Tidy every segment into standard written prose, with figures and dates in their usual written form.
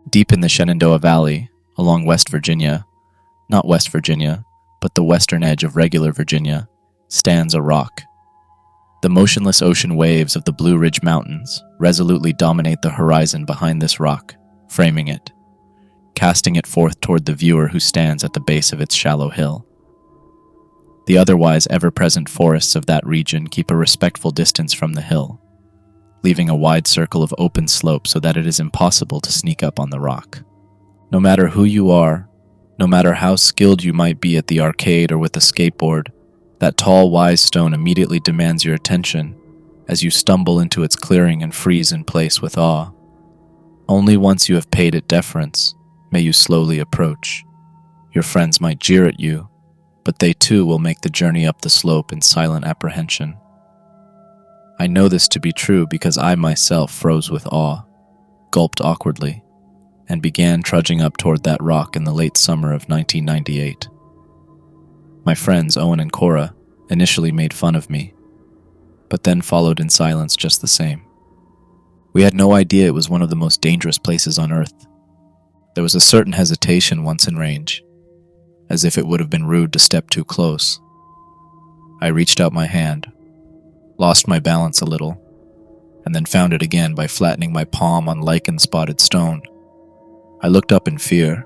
Deep in the Shenandoah Valley, along West Virginia, not West Virginia, but the western edge of regular Virginia, stands a rock. The motionless ocean waves of the Blue Ridge Mountains resolutely dominate the horizon behind this rock, framing it, casting it forth toward the viewer who stands at the base of its shallow hill. The otherwise ever-present forests of that region keep a respectful distance from the hill, leaving a wide circle of open slope so that it is impossible to sneak up on the rock. No matter who you are, no matter how skilled you might be at the arcade or with a skateboard, that tall, wise stone immediately demands your attention as you stumble into its clearing and freeze in place with awe. Only once you have paid it deference may you slowly approach. Your friends might jeer at you, but they too will make the journey up the slope in silent apprehension. I know this to be true because I myself froze with awe, gulped awkwardly, and began trudging up toward that rock in the late summer of 1998. My friends Owen and Cora initially made fun of me, but then followed in silence just the same. We had no idea it was one of the most dangerous places on Earth. There was a certain hesitation once in range, as if it would have been rude to step too close. I reached out my hand, lost my balance a little, and then found it again by flattening my palm on lichen-spotted stone. I looked up in fear,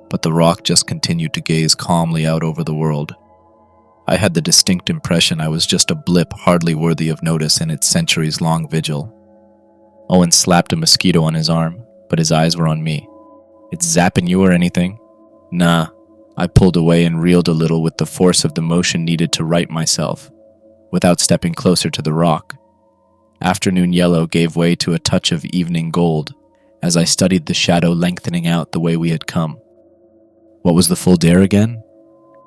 but the rock just continued to gaze calmly out over the world. I had the distinct impression I was just a blip hardly worthy of notice in its centuries-long vigil. Owen slapped a mosquito on his arm, but his eyes were on me. "It's zapping you or anything?" "Nah." I pulled away and reeled a little with the force of the motion needed to right myself, without stepping closer to the rock. Afternoon yellow gave way to a touch of evening gold as I studied the shadow lengthening out the way we had come. What was the full dare again?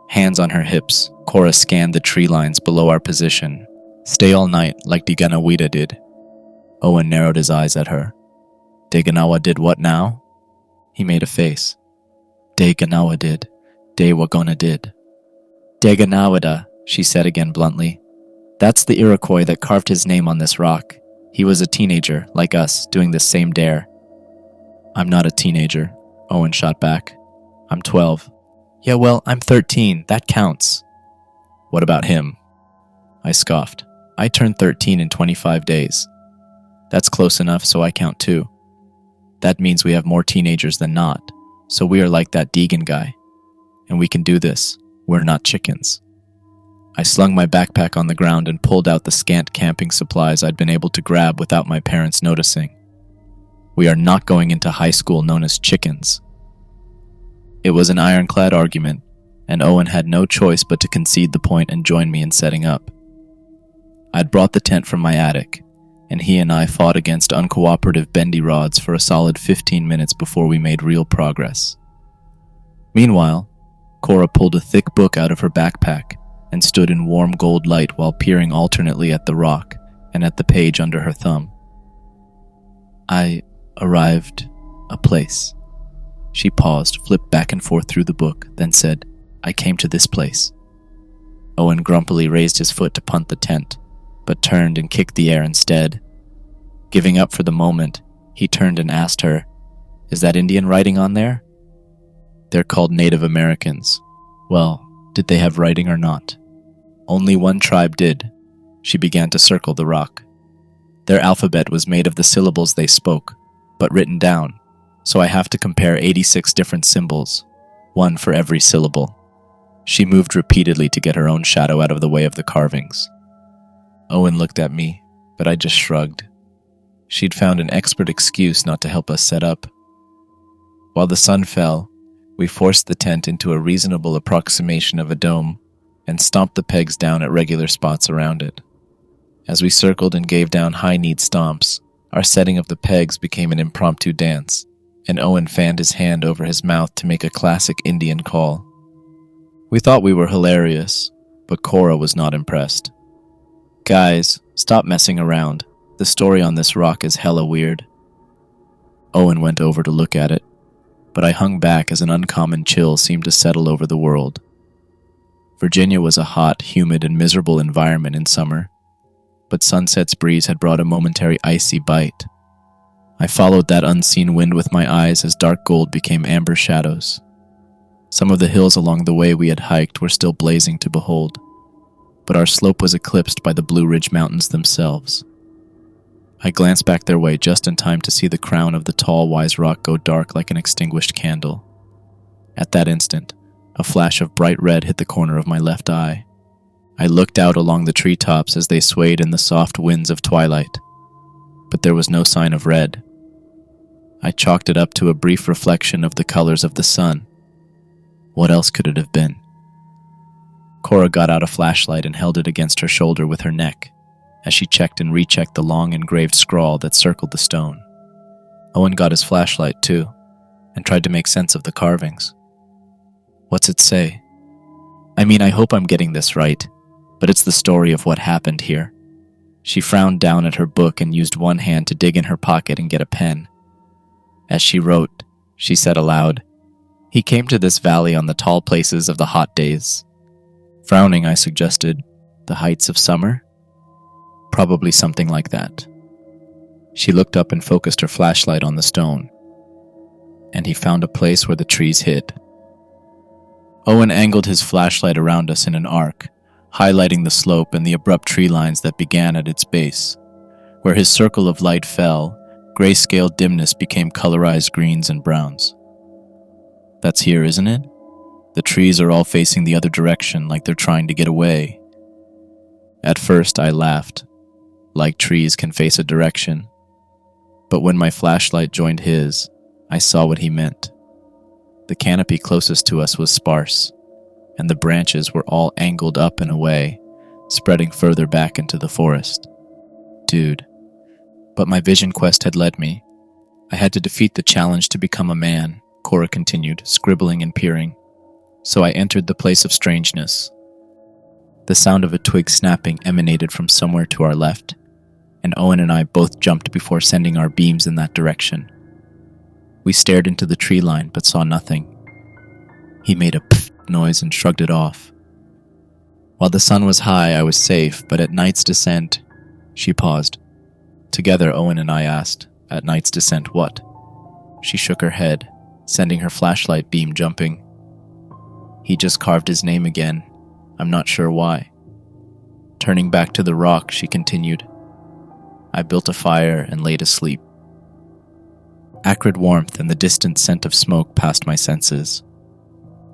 Hands on her hips, Cora scanned the tree lines below our position. "Stay all night, like Deganawida did." Owen narrowed his eyes at her. "Deganawa did what now?" He made a face. "Deganawa did. De Wagona did." "Deganawida," she said again bluntly. "That's the Iroquois that carved his name on this rock. He was a teenager, like us, doing this same dare." "I'm not a teenager," Owen shot back. "I'm 12. "Yeah, well, I'm 13. That counts." "What about him?" I scoffed. "I turned 13 in 25 days. That's close enough, so I count too. That means we have more teenagers than not, so we are like that Deegan guy. And we can do this. We're not chickens." I slung my backpack on the ground and pulled out the scant camping supplies I'd been able to grab without my parents noticing. We are not going into high school known as chickens. It was an ironclad argument, and Owen had no choice but to concede the point and join me in setting up. I'd brought the tent from my attic, and he and I fought against uncooperative bendy rods for a solid 15 minutes before we made real progress. Meanwhile, Cora pulled a thick book out of her backpack and stood in warm gold light while peering alternately at the rock and at the page under her thumb. "I arrived a place." She paused, flipped back and forth through the book, then said, "I came to this place." Owen grumpily raised his foot to punt the tent, but turned and kicked the air instead. Giving up for the moment, he turned and asked her, "Is that Indian writing on there?" "They're called Native Americans." "Well, did they have writing or not?" "Only one tribe did." She began to circle the rock. "Their alphabet was made of the syllables they spoke, but written down, so I have to compare 86 different symbols, one for every syllable." She moved repeatedly to get her own shadow out of the way of the carvings. Owen looked at me, but I just shrugged. She'd found an expert excuse not to help us set up. While the sun fell, we forced the tent into a reasonable approximation of a dome and stomped the pegs down at regular spots around it. As we circled and gave down high neat stomps, our setting of the pegs became an impromptu dance, and Owen fanned his hand over his mouth to make a classic Indian call. We thought we were hilarious, but Cora was not impressed. "Guys, stop messing around. The story on this rock is hella weird." Owen went over to look at it, but I hung back as an uncommon chill seemed to settle over the world. Virginia was a hot, humid, and miserable environment in summer, but sunset's breeze had brought a momentary icy bite. I followed that unseen wind with my eyes as dark gold became amber shadows. Some of the hills along the way we had hiked were still blazing to behold, but our slope was eclipsed by the Blue Ridge Mountains themselves. I glanced back their way just in time to see the crown of the tall, wise rock go dark like an extinguished candle. At that instant, a flash of bright red hit the corner of my left eye. I looked out along the treetops as they swayed in the soft winds of twilight, but there was no sign of red. I chalked it up to a brief reflection of the colors of the sun. What else could it have been? Cora got out a flashlight and held it against her shoulder with her neck, as she checked and rechecked the long engraved scrawl that circled the stone. Owen got his flashlight too, and tried to make sense of the carvings. What's it say? I hope I'm getting this right, but it's the story of what happened here. She frowned down at her book and used one hand to dig in her pocket and get a pen. As she wrote, she said aloud, "He came to this valley on the tall places of the hot days." Frowning, I suggested, "The heights of summer?" "Probably something like that." She looked up and focused her flashlight on the stone. "And he found a place where the trees hid." Owen angled his flashlight around us in an arc, highlighting the slope and the abrupt tree lines that began at its base. Where his circle of light fell, grayscale dimness became colorized greens and browns. "That's here, isn't it? The trees are all facing the other direction like they're trying to get away." At first, I laughed, like trees can face a direction. But when my flashlight joined his, I saw what he meant. The canopy closest to us was sparse, and the branches were all angled up and away, spreading further back into the forest. Dude. But my vision quest had led me. I had to defeat the challenge to become a man, Cora continued, scribbling and peering. So I entered the place of strangeness. The sound of a twig snapping emanated from somewhere to our left, and Owen and I both jumped before sending our beams in that direction. We stared into the tree line but saw nothing. He made a pfft noise and shrugged it off. While the sun was high, I was safe, but at night's descent... She paused. Together, Owen and I asked, "At night's descent what?" She shook her head, sending her flashlight beam jumping. "He just carved his name again. I'm not sure why." Turning back to the rock, she continued, "I built a fire and laid asleep." Acrid warmth and the distant scent of smoke passed my senses.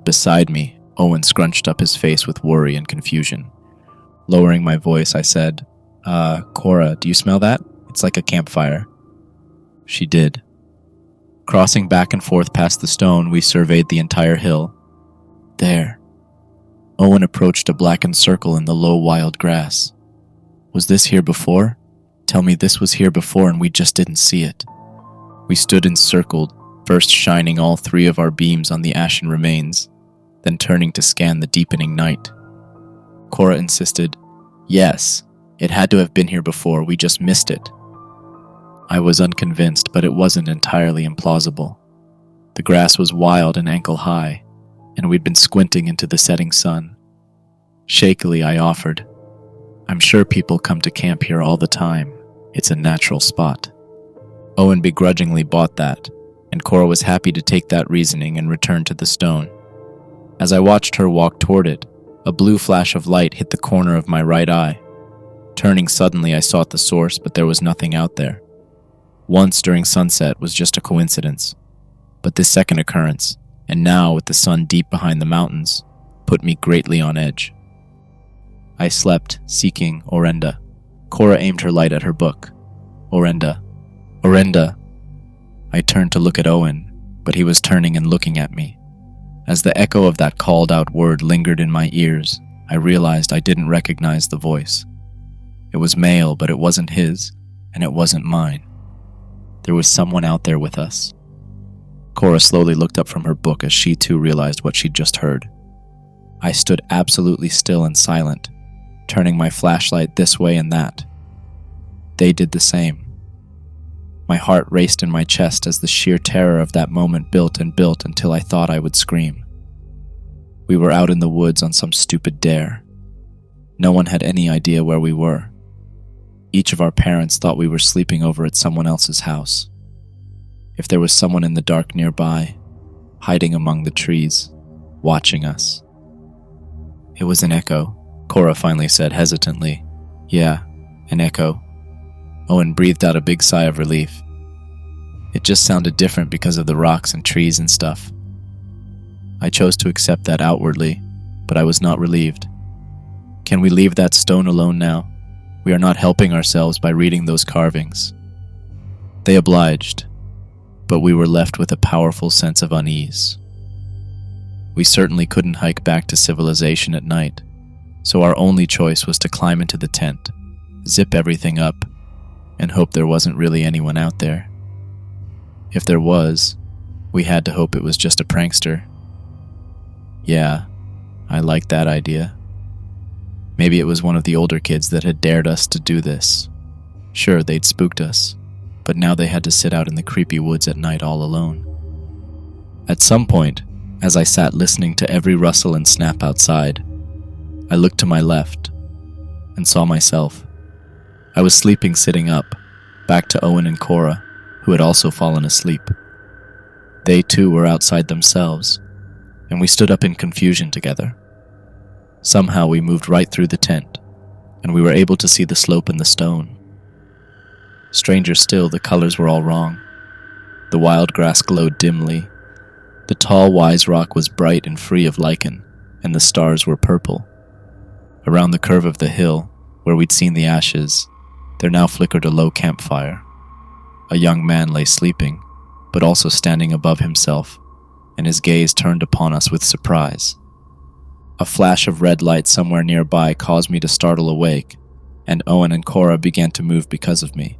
Beside me, Owen scrunched up his face with worry and confusion. Lowering my voice, I said, Cora, do you smell that? It's like a campfire." She did. Crossing back and forth past the stone, we surveyed the entire hill. There. Owen approached a blackened circle in the low wild grass. "Was this here before? Tell me this was here before and we just didn't see it." We stood encircled, first shining all three of our beams on the ashen remains, then turning to scan the deepening night. Cora insisted, "Yes, it had to have been here before, we just missed it." I was unconvinced, but it wasn't entirely implausible. The grass was wild and ankle-high, and we'd been squinting into the setting sun. Shakily, I offered, "I'm sure people come to camp here all the time. It's a natural spot." Owen begrudgingly bought that, and Cora was happy to take that reasoning and return to the stone. As I watched her walk toward it, a blue flash of light hit the corner of my right eye. Turning suddenly, I sought the source, but there was nothing out there. Once during sunset was just a coincidence, but this second occurrence, and now with the sun deep behind the mountains, put me greatly on edge. I slept, seeking Orenda. Cora aimed her light at her book. Orenda. Orenda. I turned to look at Owen, but he was turning and looking at me. As the echo of that called-out word lingered in my ears, I realized I didn't recognize the voice. It was male, but it wasn't his, and it wasn't mine. There was someone out there with us. Cora slowly looked up from her book as she too realized what she'd just heard. I stood absolutely still and silent, turning my flashlight this way and that. They did the same. My heart raced in my chest as the sheer terror of that moment built and built until I thought I would scream. We were out in the woods on some stupid dare. No one had any idea where we were. Each of our parents thought we were sleeping over at someone else's house. if there was someone in the dark nearby, hiding among the trees, watching us. It was an echo, Cora finally said hesitantly. Yeah, an echo. Owen breathed out a big sigh of relief. It just sounded different because of the rocks and trees and stuff. I chose to accept that outwardly, but I was not relieved. Can we leave that stone alone now? We are not helping ourselves by reading those carvings. They obliged, but we were left with a powerful sense of unease. We certainly couldn't hike back to civilization at night, so our only choice was to climb into the tent, zip everything up, and hope there wasn't really anyone out there. If there was, we had to hope it was just a prankster. Yeah, I liked that idea. Maybe it was one of the older kids that had dared us to do this. Sure, they'd spooked us, but now they had to sit out in the creepy woods at night all alone. At some point, as I sat listening to every rustle and snap outside, I looked to my left and saw myself. I was sleeping sitting up, back to Owen and Cora, who had also fallen asleep. They too were outside themselves, and we stood up in confusion together. Somehow we moved right through the tent, and we were able to see the slope and the stone. Stranger still, the colors were all wrong. The wild grass glowed dimly. The tall, wise rock was bright and free of lichen, and the stars were purple. Around the curve of the hill, where we'd seen the ashes, there now flickered a low campfire. A young man lay sleeping, but also standing above himself, and his gaze turned upon us with surprise. A flash of red light somewhere nearby caused me to startle awake, and Owen and Cora began to move because of me.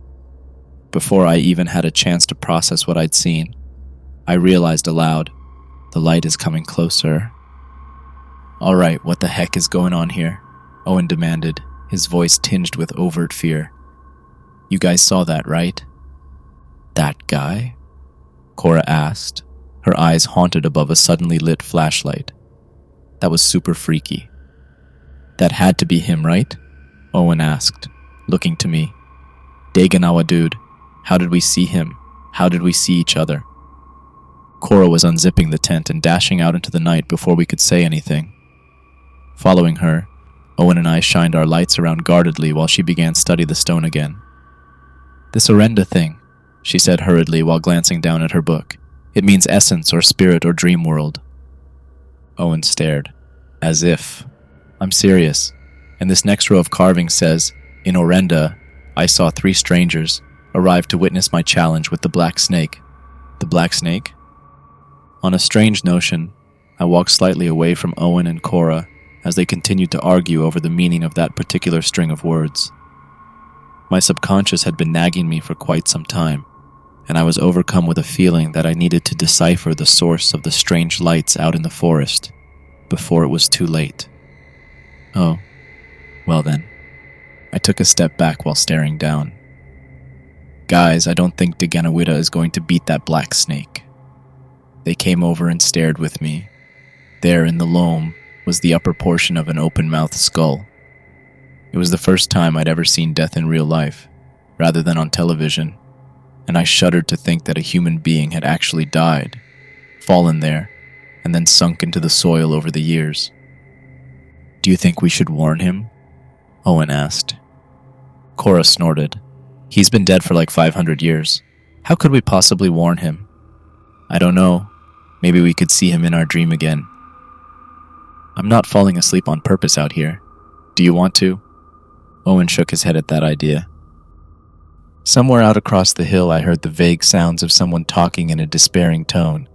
Before I even had a chance to process what I'd seen, I realized aloud, the light is coming closer. All right, what the heck is going on here? Owen demanded, his voice tinged with overt fear. You guys saw that, right? That guy? Cora asked, her eyes haunted above a suddenly lit flashlight. That was super freaky. That had to be him, right? Owen asked, looking to me. Daganawa dude, how did we see him? How did we see each other? Cora was unzipping the tent and dashing out into the night before we could say anything. Following her, Owen and I shined our lights around guardedly while she began to study the stone again. This Orenda thing, she said hurriedly while glancing down at her book. It means essence or spirit or dream world. Owen stared. As if. I'm serious. And this next row of carvings says, in Orenda, I saw 3 strangers arrive to witness my challenge with the black snake. The black snake? On a strange notion, I walked slightly away from Owen and Cora as they continued to argue over the meaning of that particular string of words. My subconscious had been nagging me for quite some time, and I was overcome with a feeling that I needed to decipher the source of the strange lights out in the forest before it was too late. Oh, well then. I took a step back while staring down. Guys, I don't think Deganawida is going to beat that black snake. They came over and stared with me. There in the loam was the upper portion of an open-mouthed skull. It was the first time I'd ever seen death in real life, rather than on television, and I shuddered to think that a human being had actually died, fallen there, and then sunk into the soil over the years. Do you think we should warn him? Owen asked. Cora snorted. He's been dead for like 500 years. How could we possibly warn him? I don't know. Maybe we could see him in our dream again. I'm not falling asleep on purpose out here. Do you want to? Owen shook his head at that idea. Somewhere out across the hill I heard the vague sounds of someone talking in a despairing tone.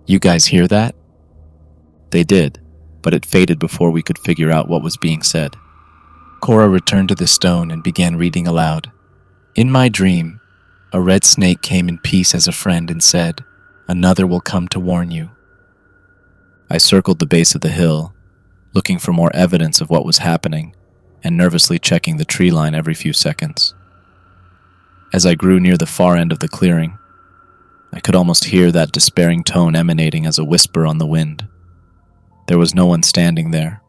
You guys hear that? They did, but it faded before we could figure out what was being said. Cora returned to the stone and began reading aloud. In my dream, a red snake came in peace as a friend and said, another will come to warn you. I circled the base of the hill, looking for more evidence of what was happening, and nervously checking the tree line every few seconds. As I grew near the far end of the clearing, I could almost hear that despairing tone emanating as a whisper on the wind. There was no one standing there,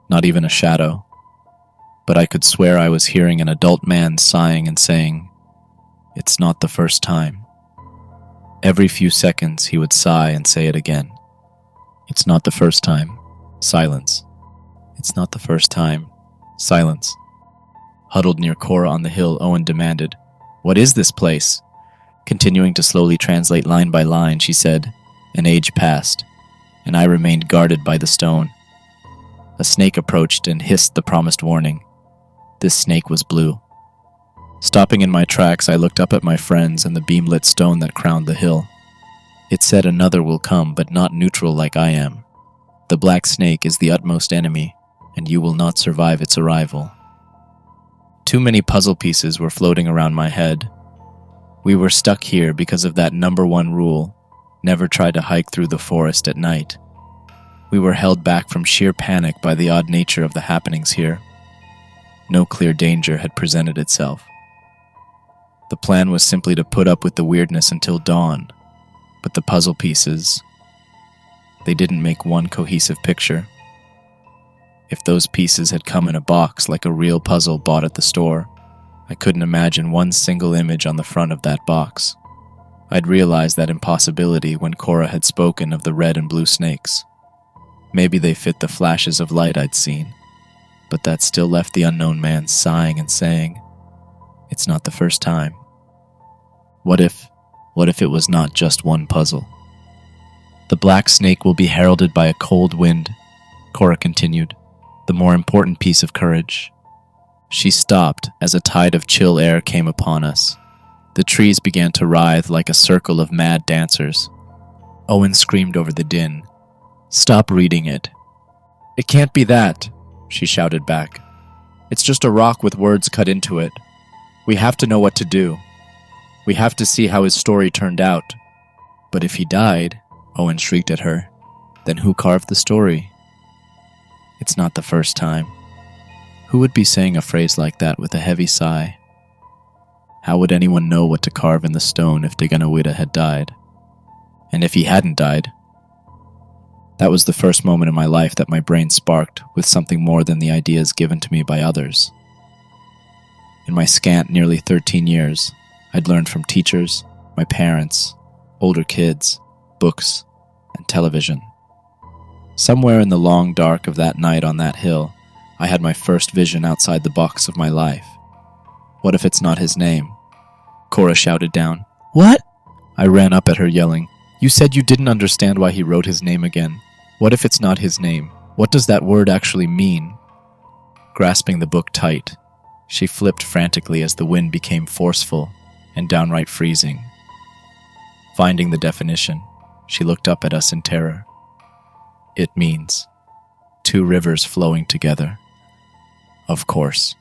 not even a shadow, but I could swear I was hearing an adult man sighing and saying, "It's not the first time." Every few seconds, he would sigh and say it again. It's not the first time. Silence. It's not the first time. Silence. Huddled near Cora on the hill, Owen demanded, "What is this place?" Continuing to slowly translate line by line, she said, "An age passed, and I remained guarded by the stone. A snake approached and hissed the promised warning. This snake was blue." Stopping in my tracks, I looked up at my friends and the beam-lit stone that crowned the hill. It said another will come, but not neutral like I am. The black snake is the utmost enemy, and you will not survive its arrival. Too many puzzle pieces were floating around my head. We were stuck here because of that number one rule: never try to hike through the forest at night. We were held back from sheer panic by the odd nature of the happenings here. No clear danger had presented itself. The plan was simply to put up with the weirdness until dawn, but the puzzle pieces, they didn't make one cohesive picture. If those pieces had come in a box like a real puzzle bought at the store, I couldn't imagine one single image on the front of that box. I'd realized that impossibility when Cora had spoken of the red and blue snakes. Maybe they fit the flashes of light I'd seen, but that still left the unknown man sighing and saying, "It's not the first time." What if it was not just one puzzle? "The black snake will be heralded by a cold wind," Cora continued, the more important piece of courage. She stopped as a tide of chill air came upon us. The trees began to writhe like a circle of mad dancers. Owen screamed over the din, "Stop reading it." "It can't be that," she shouted back. "It's just a rock with words cut into it. We have to know what to do. We have to see how his story turned out." "But if he died," Owen shrieked at her, "then who carved the story?" It's not the first time. Who would be saying a phrase like that with a heavy sigh? How would anyone know what to carve in the stone if Dymerski had died? And if he hadn't died? That was the first moment in my life that my brain sparked with something more than the ideas given to me by others. In my scant nearly 13 years, I'd learned from teachers, my parents, older kids, books, and television. Somewhere in the long dark of that night on that hill, I had my first vision outside the box of my life. What if it's not his name? Cora shouted down. "What?" I ran up at her yelling, "You said you didn't understand why he wrote his name again. What if it's not his name? What does that word actually mean?" Grasping the book tight, she flipped frantically as the wind became forceful and downright freezing. Finding the definition, she looked up at us in terror. It means 2 rivers flowing together. Of course.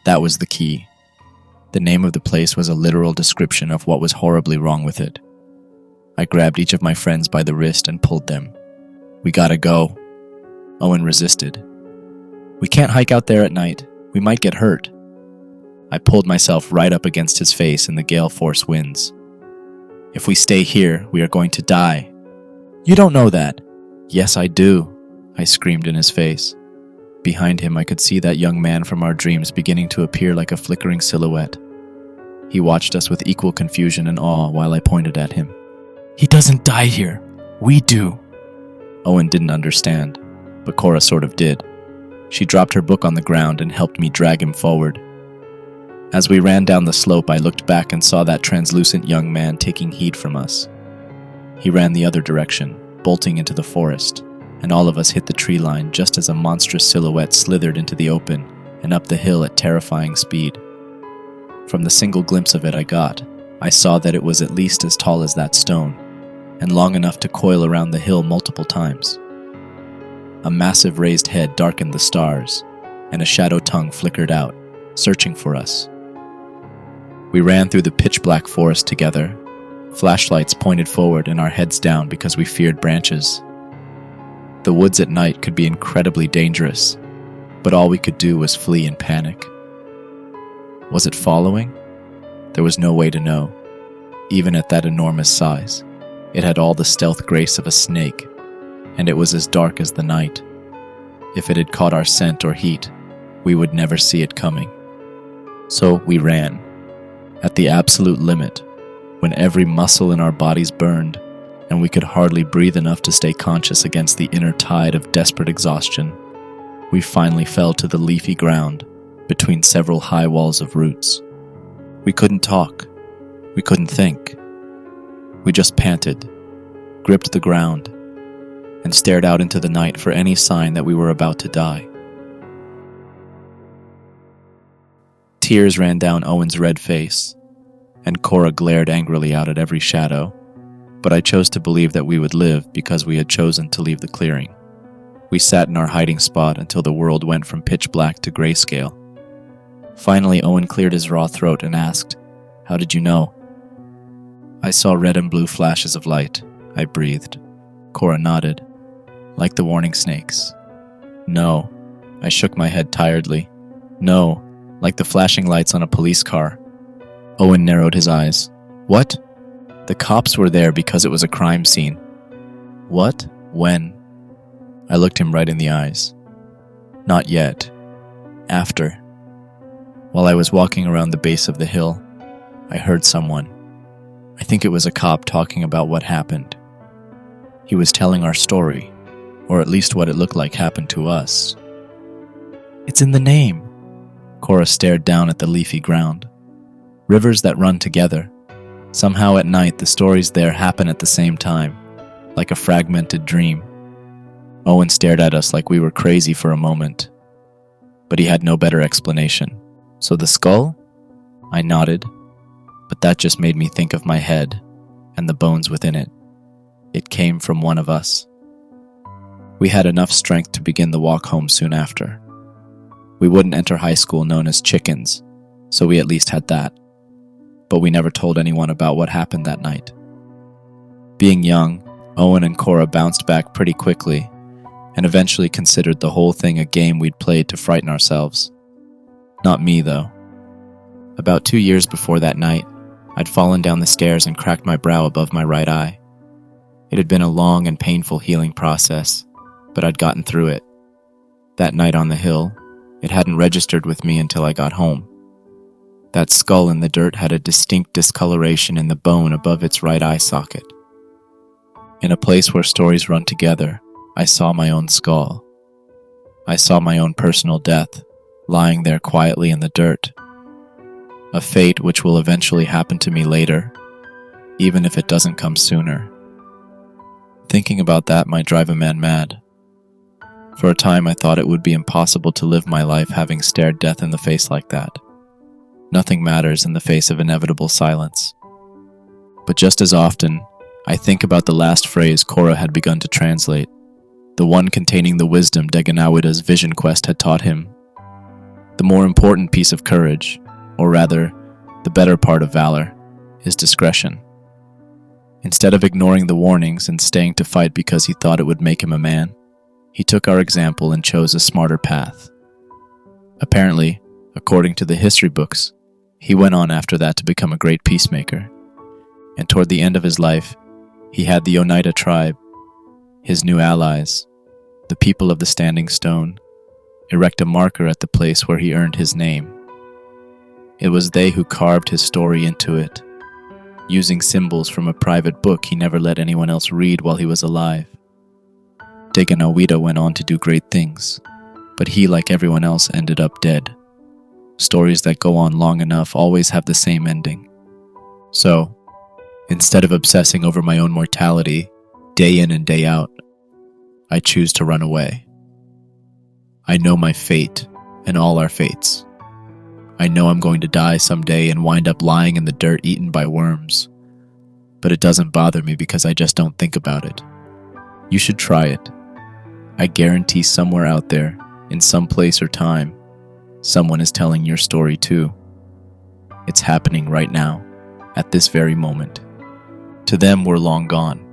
That was the key. The name of the place was a literal description of what was horribly wrong with it. I grabbed each of my friends by the wrist and pulled them. "We gotta go." Owen resisted. "We can't hike out there at night. We might get hurt." I pulled myself right up against his face in the gale force winds. "If we stay here, we are going to die." "You don't know that." "Yes, I do," I screamed in his face. Behind him, I could see that young man from our dreams beginning to appear like a flickering silhouette. He watched us with equal confusion and awe while I pointed at him. "He doesn't die here. We do." Owen didn't understand, but Cora sort of did. She dropped her book on the ground and helped me drag him forward. As we ran down the slope, I looked back and saw that translucent young man taking heed from us. He ran the other direction, bolting into the forest, and all of us hit the tree line just as a monstrous silhouette slithered into the open and up the hill at terrifying speed. From the single glimpse of it I got, I saw that it was at least as tall as that stone, and long enough to coil around the hill multiple times. A massive raised head darkened the stars, and a shadow tongue flickered out, searching for us. We ran through the pitch-black forest together, flashlights pointed forward and our heads down because we feared branches. The woods at night could be incredibly dangerous, but all we could do was flee in panic. Was it following? There was no way to know. Even at that enormous size, it had all the stealth grace of a snake, and it was as dark as the night. If it had caught our scent or heat, we would never see it coming. So we ran, at the absolute limit, when every muscle in our bodies burned, and we could hardly breathe enough to stay conscious against the inner tide of desperate exhaustion, we finally fell to the leafy ground between several high walls of roots. We couldn't talk. We couldn't think. We just panted, gripped the ground, and stared out into the night for any sign that we were about to die. Tears ran down Owen's red face, and Cora glared angrily out at every shadow, but I chose to believe that we would live because we had chosen to leave the clearing. We sat in our hiding spot until the world went from pitch black to grayscale. Finally, Owen cleared his raw throat and asked, "How did you know?" "I saw red and blue flashes of light," I breathed. Cora nodded. "Like the warning snakes?" "No." I shook my head tiredly. "No, like the flashing lights on a police car." Owen narrowed his eyes. "What?" "The cops were there because it was a crime scene." "What? When?" I looked him right in the eyes. "Not yet. After." While I was walking around the base of the hill, I heard someone. I think it was a cop talking about what happened. He was telling our story, or at least what it looked like happened to us. "It's in the name." Cora stared down at the leafy ground. "Rivers that run together. Somehow at night the stories there happen at the same time, like a fragmented dream." Owen stared at us like we were crazy for a moment, but he had no better explanation. "So the skull?" I nodded, but that just made me think of my head and the bones within it. It came from one of us. We had enough strength to begin the walk home soon after. We wouldn't enter high school known as chickens, so we at least had that. But we never told anyone about what happened that night. Being young, Owen and Cora bounced back pretty quickly and eventually considered the whole thing a game we'd played to frighten ourselves. Not me, though. About 2 years before that night, I'd fallen down the stairs and cracked my brow above my right eye. It had been a long and painful healing process, but I'd gotten through it. That night on the hill, it hadn't registered with me until I got home. That skull in the dirt had a distinct discoloration in the bone above its right eye socket. In a place where stories run together, I saw my own skull. I saw my own personal death, lying there quietly in the dirt. A fate which will eventually happen to me later, even if it doesn't come sooner. Thinking about that might drive a man mad. For a time I thought it would be impossible to live my life having stared death in the face like that. Nothing matters in the face of inevitable silence. But just as often, I think about the last phrase Cora had begun to translate, the one containing the wisdom Deganawida's vision quest had taught him. The more important piece of courage, or rather, the better part of valor, is discretion. Instead of ignoring the warnings and staying to fight because he thought it would make him a man, he took our example and chose a smarter path. Apparently, according to the history books, he went on after that to become a great peacemaker. And toward the end of his life, he had the Oneida tribe, his new allies, the people of the Standing Stone, erect a marker at the place where he earned his name. It was they who carved his story into it, using symbols from a private book he never let anyone else read while he was alive. Deganawida went on to do great things, but he, like everyone else, ended up dead. Stories that go on long enough always have the same ending. So, instead of obsessing over my own mortality, day in and day out, I choose to run away. I know my fate, and all our fates. I know I'm going to die someday and wind up lying in the dirt eaten by worms. But it doesn't bother me because I just don't think about it. You should try it. I guarantee somewhere out there, in some place or time, someone is telling your story too. It's happening right now, at this very moment. To them, we're long gone.